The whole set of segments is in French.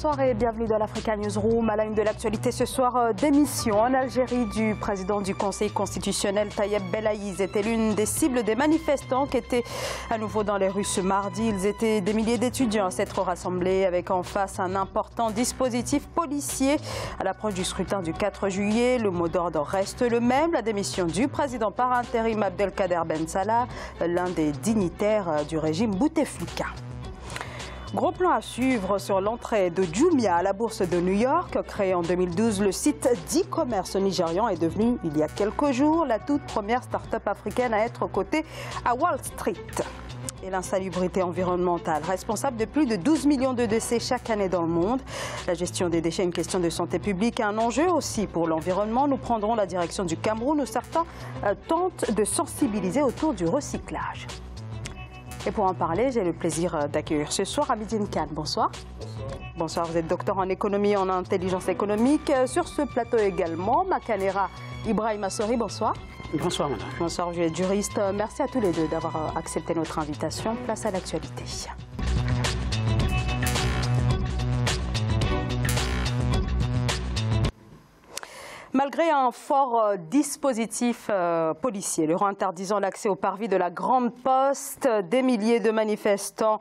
Bonsoir et bienvenue dans l'Africa Newsroom. À la une de l'actualité ce soir, démission en Algérie du président du Conseil constitutionnel Tayeb Belaïz était l'une des cibles des manifestants qui étaient à nouveau dans les rues ce mardi. Ils étaient des milliers d'étudiants à s'être rassemblés avec en face un important dispositif policier. À l'approche du scrutin du 4 juillet, le mot d'ordre reste le même, la démission du président par intérim Abdelkader Ben Salah, l'un des dignitaires du régime Bouteflika. Gros plan à suivre sur l'entrée de Jumia à la bourse de New York. Créé en 2012, le site d'e-commerce nigérian est devenu, il y a quelques jours, la toute première start-up africaine à être cotée à Wall Street. Et l'insalubrité environnementale, responsable de plus de 12 millions de décès chaque année dans le monde. La gestion des déchets est une question de santé publique, un enjeu aussi pour l'environnement. Nous prendrons la direction du Cameroun où certains tentent de sensibiliser autour du recyclage. Et pour en parler, j'ai le plaisir d'accueillir ce soir Hamidine Kane. Bonsoir. Bonsoir. Bonsoir, vous êtes docteur en économie et en intelligence économique. Sur ce plateau également, Makanera Ibrahim Assori, bonsoir. Bonsoir madame. Bonsoir, vous êtes juriste. Merci à tous les deux d'avoir accepté notre invitation. Place à l'actualité. Malgré un fort dispositif policier leur interdisant l'accès au parvis de la Grande Poste, des milliers de manifestants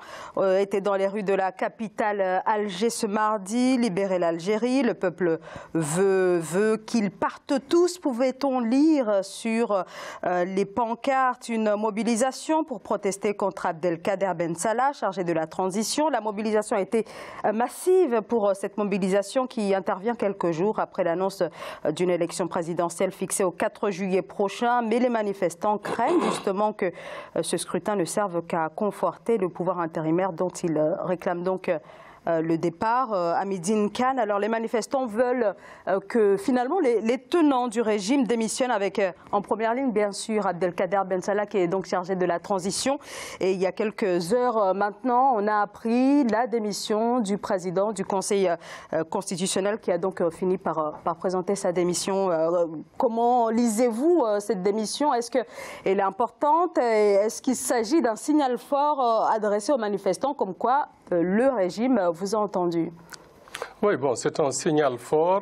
étaient dans les rues de la capitale Alger ce mardi. Libérer l'Algérie, le peuple veut qu'ils partent tous, pouvait-on lire sur les pancartes. Une mobilisation pour protester contre Abdelkader Ben Salah, chargé de la transition. La mobilisation a été massive pour cette mobilisation qui intervient quelques jours après l'annonce d'une élection présidentielle fixée au 4 juillet prochain, mais les manifestants craignent justement que ce scrutin ne serve qu'à conforter le pouvoir intérimaire dont ils réclament donc le départ. Hamidine Kane, alors les manifestants veulent que finalement les tenants du régime démissionnent avec en première ligne bien sûr Abdelkader Ben Salah qui est donc chargé de la transition. Et il y a quelques heures maintenant, on a appris la démission du président du Conseil constitutionnel qui a donc fini par présenter sa démission. Comment lisez-vous cette démission? Est-ce qu'elle est importante? Est-ce qu'il s'agit d'un signal fort adressé aux manifestants comme quoi le régime vous a entendu? Oui, bon, c'est un signal fort.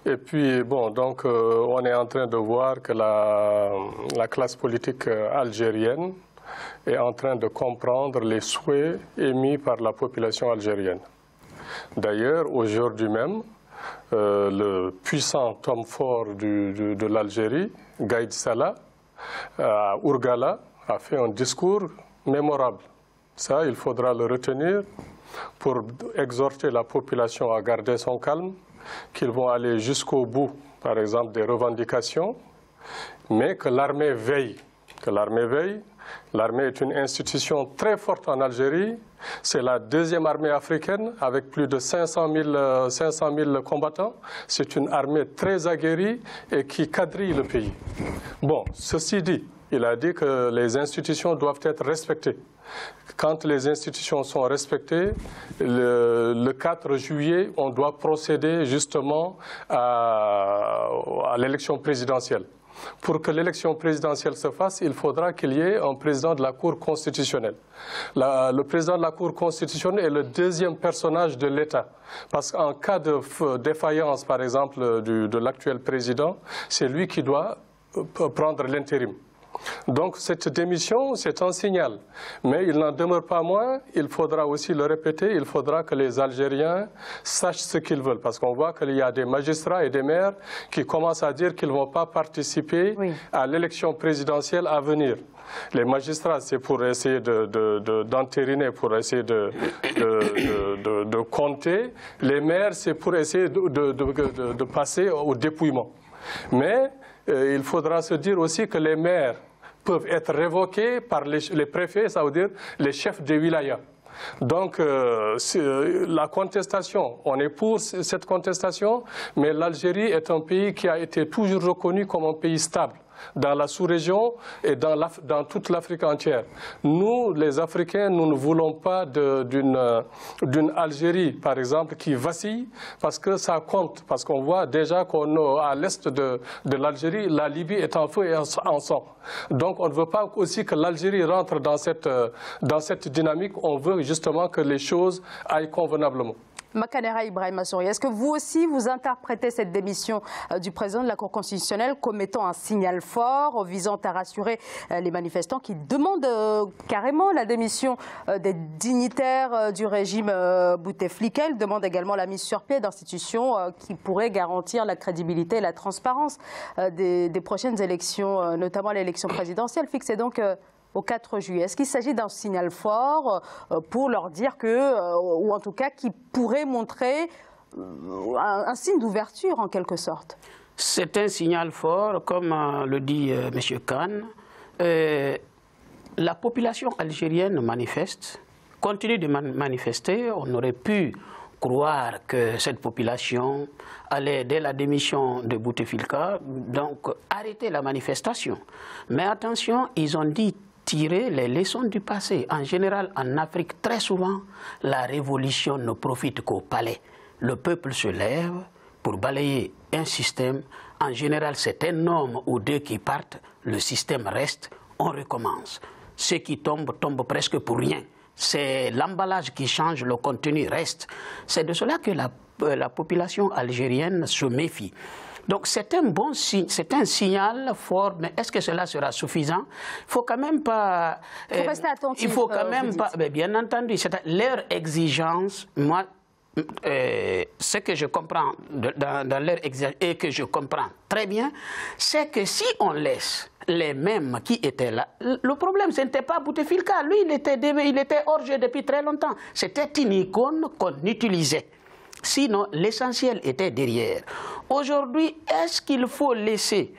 Et puis, bon, donc, on est en train de voir que la classe politique algérienne est en train de comprendre les souhaits émis par la population algérienne. D'ailleurs, aujourd'hui même, le puissant homme fort de l'Algérie, Gaïd Salah, à Ourgala, a fait un discours mémorable. Ça, il faudra le retenir pour exhorter la population à garder son calme, qu'ils vont aller jusqu'au bout, par exemple, des revendications, mais que l'armée veille. L'armée est une institution très forte en Algérie. C'est la deuxième armée africaine avec plus de 500 000 combattants. C'est une armée très aguerrie et qui quadrille le pays. Bon, ceci dit, il a dit que les institutions doivent être respectées. Quand les institutions sont respectées, le 4 juillet, on doit procéder justement à l'élection présidentielle. Pour que l'élection présidentielle se fasse, il faudra qu'il y ait un président de la Cour constitutionnelle. Le président de la Cour constitutionnelle est le deuxième personnage de l'État. Parce qu'en cas de défaillance, par exemple, de l'actuel président, c'est lui qui doit prendre l'intérim. Donc cette démission, c'est un signal. Mais il n'en demeure pas moins, il faudra aussi le répéter, il faudra que les Algériens sachent ce qu'ils veulent. Parce qu'on voit qu'il y a des magistrats et des maires qui commencent à dire qu'ils ne vont pas participer à l'élection présidentielle à venir. Les magistrats, c'est pour essayer d'entériner, pour essayer de compter. Les maires, c'est pour essayer de passer au dépouillement. Mais il faudra se dire aussi que les maires peuvent être révoqués par les préfets, ça veut dire les chefs des wilayas. Donc la contestation, on est pour cette contestation, mais l'Algérie est un pays qui a été toujours reconnu comme un pays stable dans la sous-région et dans toute l'Afrique entière. Nous, les Africains, nous ne voulons pas d'une Algérie, par exemple, qui vacille, parce que ça compte, parce qu'on voit déjà qu'à l'est de l'Algérie, la Libye est en feu et en sang. Donc on ne veut pas aussi que l'Algérie rentre dans cette dynamique, on veut justement que les choses aillent convenablement. Makanera Ibrahima Souri, est-ce que vous aussi vous interprétez cette démission du président de la Cour constitutionnelle comme étant un signal fort visant à rassurer les manifestants qui demandent carrément la démission des dignitaires du régime Bouteflika? Ils demandent également la mise sur pied d'institutions qui pourraient garantir la crédibilité et la transparence des prochaines élections, notamment l'élection présidentielle fixée donc au 4 juillet. Est-ce qu'il s'agit d'un signal fort pour leur dire que, ou en tout cas qui pourrait montrer un signe d'ouverture en quelque sorte? C'est un signal fort, comme le dit M. Khan. La population algérienne manifeste, continue de manifester. On aurait pu croire que cette population allait, dès la démission de Bouteflika, donc arrêter la manifestation. Mais attention, ils ont dit tirer les leçons du passé. En général, en Afrique, très souvent, la révolution ne profite qu'au palais. Le peuple se lève pour balayer un système. En général, c'est un homme ou deux qui partent, le système reste, on recommence. Ceux qui tombent, tombent presque pour rien. C'est l'emballage qui change, le contenu reste. C'est de cela que la population algérienne se méfie. Donc c'est un bon signe, c'est un signal fort, mais est-ce que cela sera suffisant? Il faut quand même pas. Il faut rester attentif. Il faut quand même pas. Mais bien entendu, leur exigence, moi, ce que je comprends dans leur exigence et que je comprends très bien, c'est que si on laisse les mêmes qui étaient là, le problème ce n'était pas Bouteflika, lui il était hors jeu depuis très longtemps. C'était une icône qu'on utilisait. Sinon, l'essentiel était derrière. Aujourd'hui, est-ce qu'il faut laisser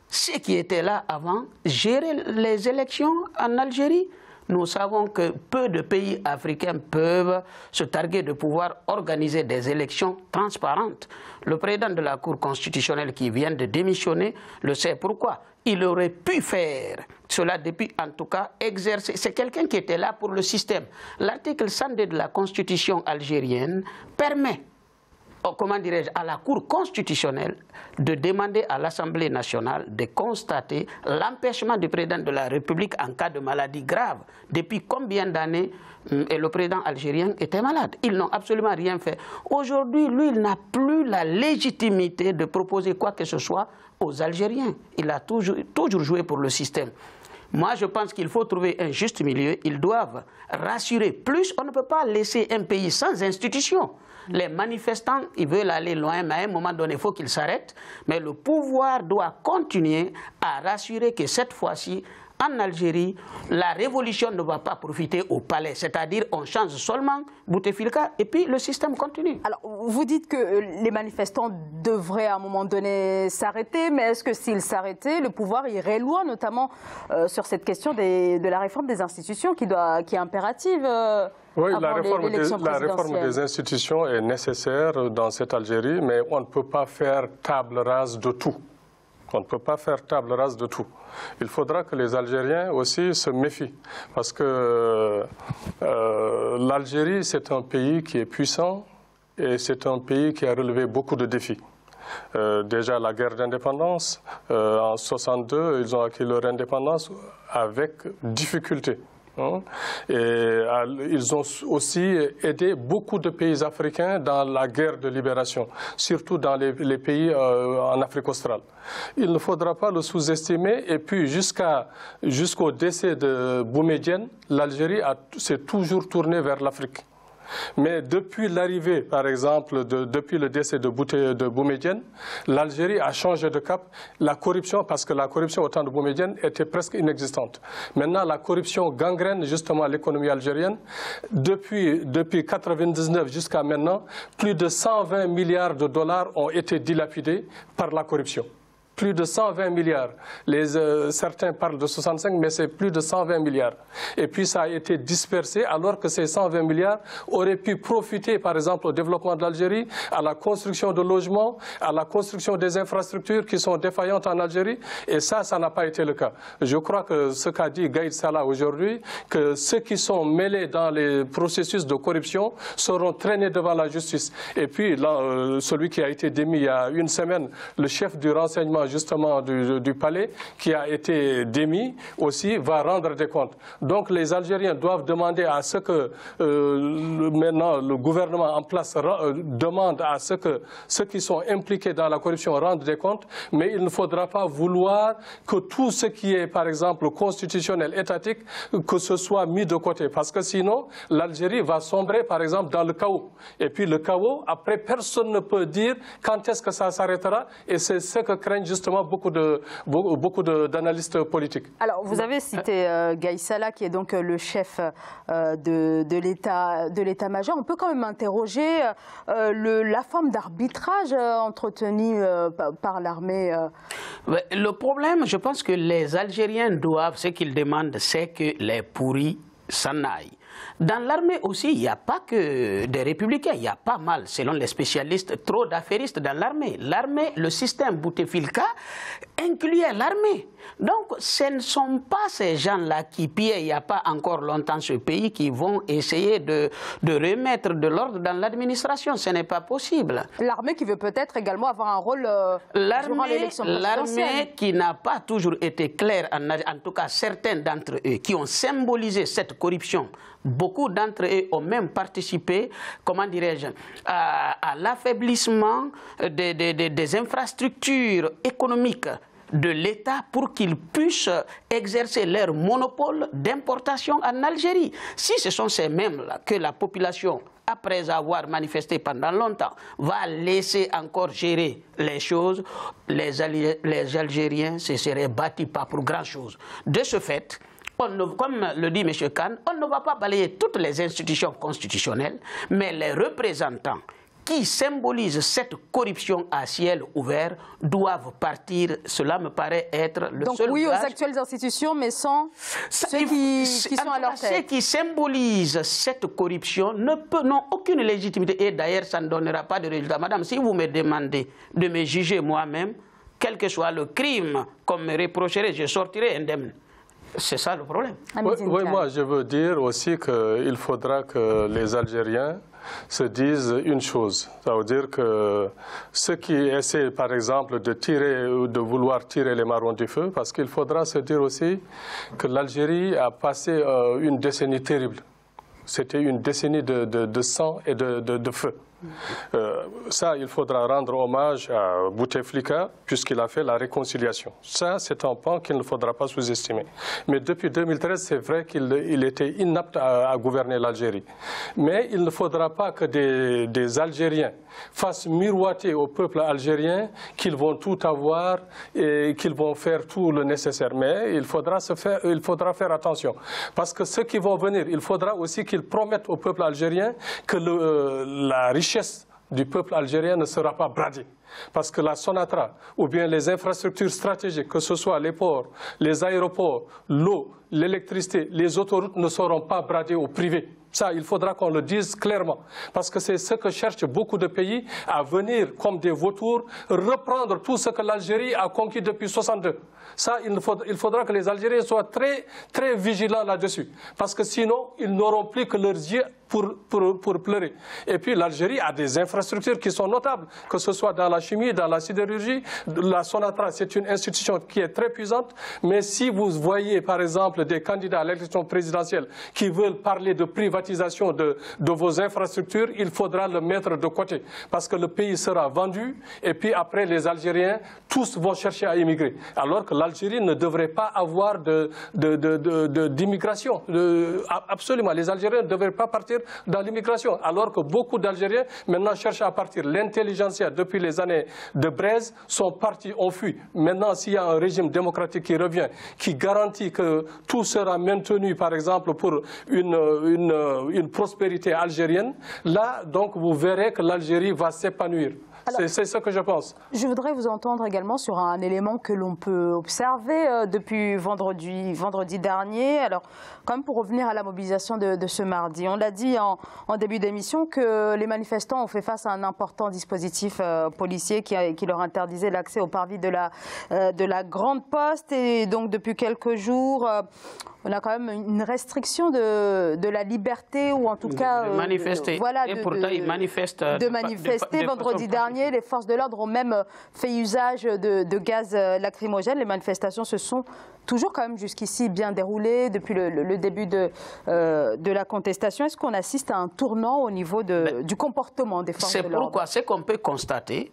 ceux qui étaient là avant gérer les élections en Algérie? Nous savons que peu de pays africains peuvent se targuer de pouvoir organiser des élections transparentes. Le président de la Cour constitutionnelle qui vient de démissionner le sait pourquoi. Il aurait pu faire cela depuis, en tout cas, exercer. C'est quelqu'un qui était là pour le système. L'article 102 de la Constitution algérienne permet, comment dirais-je, à la Cour constitutionnelle de demander à l'Assemblée nationale de constater l'empêchement du président de la République en cas de maladie grave. Depuis combien d'années le président algérien était malade? Ils n'ont absolument rien fait. Aujourd'hui, lui, il n'a plus la légitimité de proposer quoi que ce soit aux Algériens. Il a toujours joué pour le système. Moi, je pense qu'il faut trouver un juste milieu. Ils doivent rassurer. Plus, on ne peut pas laisser un pays sans institution. Les manifestants, ils veulent aller loin, mais à un moment donné, il faut qu'ils s'arrêtent. Mais le pouvoir doit continuer à rassurer que cette fois-ci, en Algérie, la révolution ne va pas profiter au palais. C'est-à-dire, on change seulement Bouteflika et puis le système continue. Alors, vous dites que les manifestants devraient à un moment donné s'arrêter, mais est-ce que s'ils s'arrêtaient, le pouvoir irait loin, notamment sur cette question de la réforme des institutions qui est impérative Oui, la réforme des institutions est nécessaire dans cette Algérie, mais on ne peut pas faire table rase de tout. On ne peut pas faire table rase de tout. Il faudra que les Algériens aussi se méfient, parce que l'Algérie, c'est un pays qui est puissant et c'est un pays qui a relevé beaucoup de défis. Déjà la guerre d'indépendance, en 1962, ils ont acquis leur indépendance avec difficulté. Et ils ont aussi aidé beaucoup de pays africains dans la guerre de libération, surtout dans les pays en Afrique australe. Il ne faudra pas le sous-estimer. Et puis jusqu'au décès de Boumedienne, l'Algérie s'est toujours tournée vers l'Afrique. Mais depuis l'arrivée, par exemple, depuis le décès de Boumedienne, l'Algérie a changé de cap. La corruption, parce que la corruption au temps de Boumedienne était presque inexistante. Maintenant, la corruption gangrène justement l'économie algérienne. Depuis 1999 jusqu'à maintenant, plus de 120 milliards de dollars ont été dilapidés par la corruption. Plus de 120 milliards. Certains parlent de 65, mais c'est plus de 120 milliards. Et puis ça a été dispersé, alors que ces 120 milliards auraient pu profiter, par exemple, au développement de l'Algérie, à la construction de logements, à la construction des infrastructures qui sont défaillantes en Algérie. Et ça n'a pas été le cas. Je crois que ce qu'a dit Gaïd Salah aujourd'hui, que ceux qui sont mêlés dans les processus de corruption seront traînés devant la justice. Et puis, là, celui qui a été démis il y a une semaine, le chef du renseignement président justement du palais, qui a été démis aussi, va rendre des comptes. Donc les Algériens doivent demander à ce que maintenant le gouvernement en place demande à ce que ceux qui sont impliqués dans la corruption rendent des comptes, mais il ne faudra pas vouloir que tout ce qui est par exemple constitutionnel, étatique, que ce soit mis de côté, parce que sinon l'Algérie va sombrer par exemple dans le chaos. Et puis le chaos, après personne ne peut dire quand est-ce que ça s'arrêtera, et c'est ce que craignent justement beaucoup d'analystes politiques. Alors vous avez cité Gaye Salah, qui est donc le chef de l'état-major. On peut quand même interroger la forme d'arbitrage entretenue par l'armée. Le problème, je pense que les Algériens doivent, ce qu'ils demandent, c'est que les pourris s'en aillent. Dans l'armée aussi, il n'y a pas que des républicains, il y a pas mal, selon les spécialistes, trop d'affairistes dans l'armée. L'armée, le système Bouteflika incluait l'armée. Donc, ce ne sont pas ces gens-là qui pillaient il n'y a pas encore longtemps ce pays qui vont essayer de remettre de l'ordre dans l'administration. Ce n'est pas possible. L'armée qui veut peut-être également avoir un rôle durant l'élection présidentielle. L'armée qui n'a pas toujours été claire, en tout cas certains d'entre eux, qui ont symbolisé cette corruption. Beaucoup d'entre eux ont même participé, comment dirais-je, à l'affaiblissement des infrastructures économiques de l'État pour qu'ils puissent exercer leur monopole d'importation en Algérie. Si ce sont ces mêmes-là que la population, après avoir manifesté pendant longtemps, va laisser encore gérer les choses, les Algériens se seraient battus pas pour grand-chose. De ce fait, comme le dit M. Khan, on ne va pas balayer toutes les institutions constitutionnelles, mais les représentants qui symbolisent cette corruption à ciel ouvert doivent partir. Cela me paraît être le seul. Donc oui aux actuelles institutions, mais sans ceux qui sont à leur tête. Ceux qui symbolisent cette corruption n'ont aucune légitimité. Et d'ailleurs, ça ne donnera pas de résultat. Madame, si vous me demandez de me juger moi-même, quel que soit le crime qu'on me reprocherait, je sortirai indemne. C'est ça le problème. Oui, moi je veux dire aussi qu'il faudra que les Algériens se disent une chose. Ça veut dire que ceux qui essaient par exemple de vouloir tirer les marrons du feu, parce qu'il faudra se dire aussi que l'Algérie a passé une décennie terrible. C'était une décennie de sang et de feu. Ça, il faudra rendre hommage à Bouteflika puisqu'il a fait la réconciliation. Ça, c'est un pan qu'il ne faudra pas sous-estimer. Mais depuis 2013, c'est vrai qu'il était inapte à gouverner l'Algérie. Mais il ne faudra pas que des Algériens fassent miroiter au peuple algérien qu'ils vont tout avoir et qu'ils vont faire tout le nécessaire. Mais il faudra faire attention. Parce que ceux qui vont venir, il faudra aussi qu'ils promettent au peuple algérien que la richesse du peuple algérien ne sera pas bradée. Parce que la Sonatra, ou bien les infrastructures stratégiques, que ce soit les ports, les aéroports, l'eau, l'électricité, les autoroutes ne seront pas bradées au privé. Ça, il faudra qu'on le dise clairement. Parce que c'est ce que cherchent beaucoup de pays, à venir comme des vautours, reprendre tout ce que l'Algérie a conquis depuis 1962. Ça, il faudra que les Algériens soient très, très vigilants là-dessus. Parce que sinon, ils n'auront plus que leurs yeux pour pleurer. Et puis l'Algérie a des infrastructures qui sont notables, que ce soit dans la chimie, dans la sidérurgie. La Sonatra, c'est une institution qui est très puissante, mais si vous voyez par exemple des candidats à l'élection présidentielle qui veulent parler de privatisation de vos infrastructures, il faudra le mettre de côté, parce que le pays sera vendu, et puis après les Algériens, tous vont chercher à immigrer. Alors que l'Algérie ne devrait pas avoir d'immigration. Absolument, les Algériens ne devraient pas partir dans l'immigration, alors que beaucoup d'Algériens maintenant cherchent à partir. L'intelligentsia, depuis les années de Braise, sont partis, ont fui. Maintenant, s'il y a un régime démocratique qui revient, qui garantit que tout sera maintenu, par exemple, pour une prospérité algérienne, là, donc, vous verrez que l'Algérie va s'épanouir. C'est ce que je pense. Je voudrais vous entendre également sur un élément que l'on peut observer depuis vendredi dernier. Alors, quand même pour revenir à la mobilisation de ce mardi, on l'a dit en début d'émission que les manifestants ont fait face à un important dispositif policier qui leur interdisait l'accès au parvis de la Grande Poste. Et donc, depuis quelques jours, on a quand même une restriction de la liberté, ou en tout cas... De manifester. Voilà, et pourtant, ils manifestent... De manifester vendredi dernier. dernier, les forces de l'ordre ont même fait usage de gaz lacrymogène. Les manifestations se sont toujours quand même jusqu'ici bien déroulées depuis le début de la contestation. Est-ce qu'on assiste à un tournant au niveau du comportement des forces de l'ordre? C'est pourquoi ce qu'on peut constater,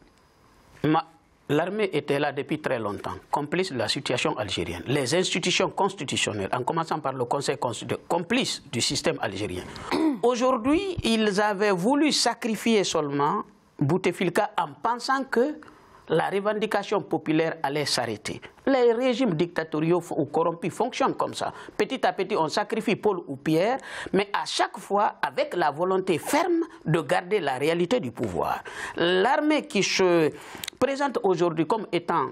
l'armée était là depuis très longtemps, complice de la situation algérienne. Les institutions constitutionnelles, en commençant par le Conseil constitutionnel, complices du système algérien. Aujourd'hui, ils avaient voulu sacrifier seulement Bouteflika en pensant que la revendication populaire allait s'arrêter. Les régimes dictatoriaux ou corrompus fonctionnent comme ça. Petit à petit, on sacrifie Paul ou Pierre, mais à chaque fois avec la volonté ferme de garder la réalité du pouvoir. L'armée qui se présente aujourd'hui comme étant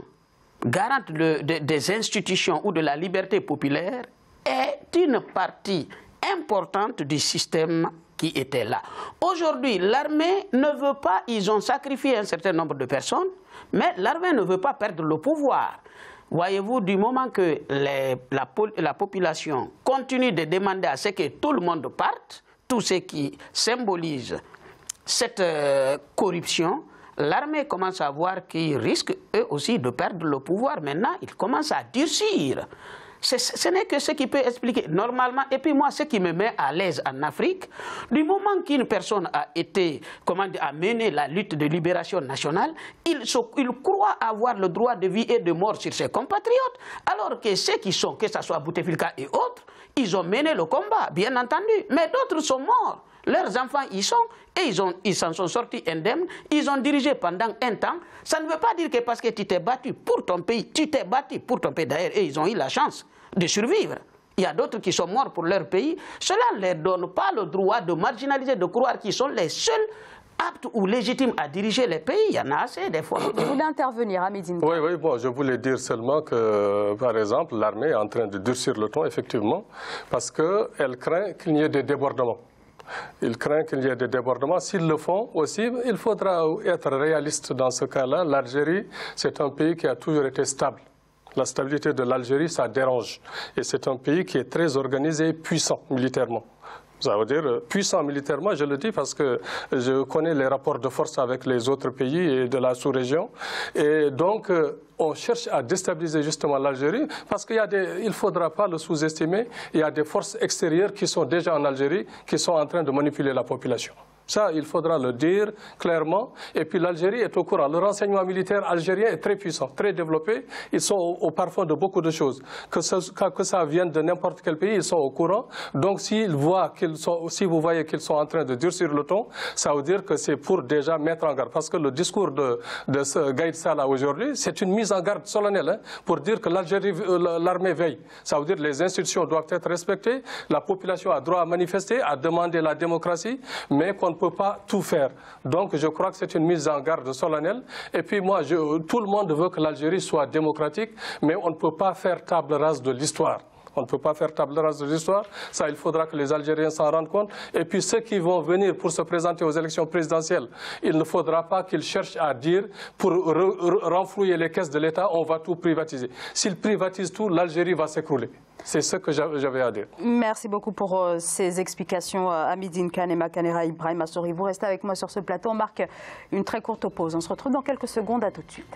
garante des institutions ou de la liberté populaire est une partie importante du système qui était là. Aujourd'hui, l'armée ne veut pas, ils ont sacrifié un certain nombre de personnes, mais l'armée ne veut pas perdre le pouvoir. Voyez-vous, du moment que la population continue de demander à ce que tout le monde parte, tout ce qui symbolise cette corruption, l'armée commence à voir qu'ils risquent eux aussi de perdre le pouvoir. Maintenant, ils commencent à durcir. Ce n'est que ce qui peut expliquer normalement. Et puis moi, ce qui me met à l'aise en Afrique, du moment qu'une personne a été, a mené la lutte de libération nationale, il croit avoir le droit de vie et de mort sur ses compatriotes. Alors que ceux qui sont, que ce soit Bouteflika et autres, ils ont mené le combat, bien entendu. Mais d'autres sont morts. Leurs enfants y sont et ils s'en sont sortis indemnes. Ils ont dirigé pendant un temps. Ça ne veut pas dire que parce que tu t'es battu pour ton pays, tu t'es battu pour ton pays d'ailleurs et ils ont eu la chance de survivre. Il y a d'autres qui sont morts pour leur pays. Cela ne leur donne pas le droit de marginaliser, de croire qu'ils sont les seuls aptes ou légitimes à diriger les pays. Il y en a assez des fois. Vous voulez intervenir, Hamidine? Oui, bon, je voulais dire seulement que, par exemple, l'armée est en train de durcir le ton, effectivement, parce qu'elle craint qu'il n'y ait des débordements. Il craint qu'il y ait des débordements. S'ils le font aussi, il faudra être réaliste dans ce cas-là. L'Algérie, c'est un pays qui a toujours été stable. La stabilité de l'Algérie, ça dérange. Et c'est un pays qui est très organisé et puissant militairement. Ça veut dire puissant militairement, je le dis parce que je connais les rapports de force avec les autres pays et de la sous-région. Et donc, on cherche à déstabiliser justement l'Algérie parce qu'il ne faudra pas le sous-estimer. Il y a des forces extérieures qui sont déjà en Algérie, qui sont en train de manipuler la population. Ça, il faudra le dire clairement. Et puis l'Algérie est au courant. Le renseignement militaire algérien est très puissant, très développé. Ils sont au parfum de beaucoup de choses. Que ça vienne de n'importe quel pays, ils sont au courant. Donc si vous voyez qu'ils sont en train de durcir le ton, ça veut dire que c'est pour déjà mettre en garde. Parce que le discours de ce Gaïd Salah aujourd'hui, c'est une mise en garde solennelle hein, pour dire que l'armée veille. Ça veut dire que les institutions doivent être respectées, la population a droit à manifester, à demander la démocratie, mais qu'on ne peut pas tout faire. Donc je crois que c'est une mise en garde solennelle. Et puis moi, tout le monde veut que l'Algérie soit démocratique, mais on ne peut pas faire table rase de l'histoire. On ne peut pas faire table rase de l'histoire. Ça, il faudra que les Algériens s'en rendent compte. Et puis ceux qui vont venir pour se présenter aux élections présidentielles, il ne faudra pas qu'ils cherchent à dire, pour renflouer les caisses de l'État, on va tout privatiser. S'ils privatisent tout, l'Algérie va s'écrouler. C'est ce que j'avais à dire. Merci beaucoup pour ces explications, Hamidine Kane et Makanera Ibrahim Assouri. Vous restez avec moi sur ce plateau. On marque une très courte pause. On se retrouve dans quelques secondes. À tout de suite.